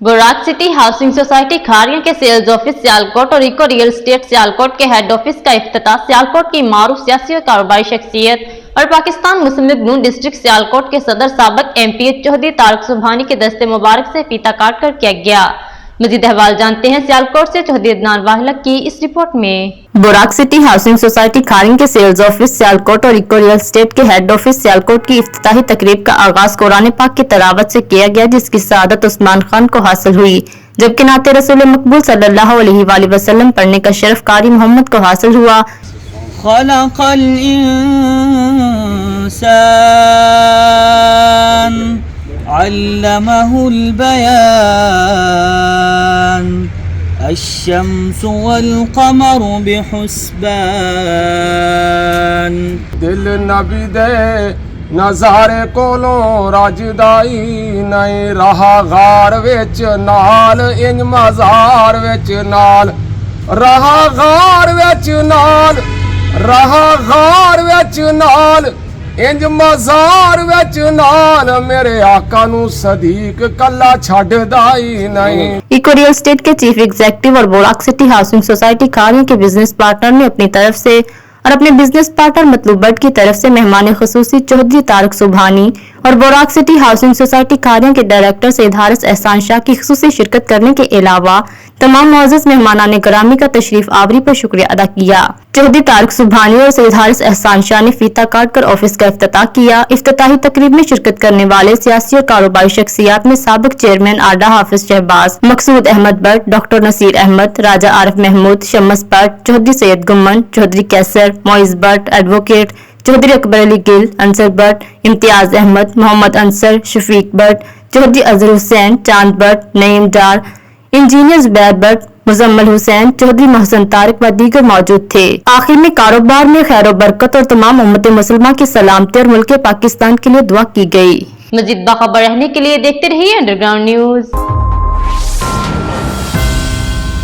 बुराक city housing society Khariyan के sales office Sialkot और इको रियल एस्टेट सियालकोट के हेड ऑफिस का इफ्तिताह सियालकोट की मारूफ सियासी और कारोबारी शख्सियत और पाकिस्तान मुस्लिम लीग नून डिस्ट्रिक्ट सियालकोट के सदर साबिक MP चौधरी तारिक सुबहानी के दस्ते मुबारक से फीता काट कर किया गया। मजीद अहवाल जानते हैं सियालकोट से चौधरी अदनान वाहिलक की इस रिपोर्ट में। बुराक सिटी हाउसिंग सोसाइटी खारिंग के सेल्स ऑफिस सियालकोट और इको रियल एस्टेट के हेड ऑफिस सियालकोट की इफ्तिताही तकरीब का आगाज कुरान पाक की तलावत से किया गया, जिसकी सआदत उस्मान खान को हासिल हुई, जबकि नाते रसूल मकबूल सल्लल्लाहु अलैहि वसल्लम पढ़ने का शरफ कारी मोहम्मद को हासिल हुआ। खलक़ल इंसान अल्लमहुल बयान अश्शम्सु वल क़मरु बिहुस्बान। दिल नबी दे नज़ारे कोलों राजदाई नहीं रहा गार विच नाल इंज मज़ार विच नाल रहा गार विच नाल रहा गार विच नाल इंज मज़ार विच नाल मेरे आका नू सदीक कल्ला छड्डदा ही नहीं। इको रियल एस्टेट के चीफ एग्जीक्यूटिव और बुराक सिटी हाउसिंग सोसाइटी खारियां के बिजनेस पार्टनर ने अपनी तरफ से और अपने बिजनेस पार्टनर मतलूब बट की तरफ से मेहमान खुसूसी चौधरी तारिक सुबहानी और बुराक सिटी हाउसिंग सोसाइटी खारियां के डायरेक्टर सैयद हारिस एहसान शाह की खुसूसी शिरकत करने के अलावा तमाम मुअज़्ज़ज़ मेहमानाने करामी का तशरीफ आवरी पर शुक्रिया अदा किया। चौधरी तारिक सुबहानी और सैयद हारिस एहसान शाह ने फीता काट कर ऑफिस का इफ्तिताह किया। इफ्तिताही तकरीब में शिरकत करने वाले सियासी और कारोबारी शख्सियात में साबिक चेयरमैन आडा Hafiz Shahbaz, Maqsood Ahmad Butt, doctor Naseer Ahmad, Raja Arif Mahmood, Shams Butt, Chaudhry Syed Gumman, Chaudhry Qaiser, Moiz Butt, advocate Chaudhry Akbar Ali Gill, Ansar Butt, Imtiaz Ahmad, Mohammad Ansar, Shafiq Butt, Chaudhry Azhar Hussain, Chand Butt, Naeem Dar, engineer Zubair Butt, Muzammil Hussain, Chaudhry Mohsin Tariq व दीगर मौजूद थे। आखिर में कारोबार में खैर व बरकत और तमाम उम्मत मुसलमान की सलामती और मुल्क पाकिस्तान के लिए दुआ की गई। मजीद बाखबर रहने के लिए देखते रहिए अंडरग्राउंड न्यूज।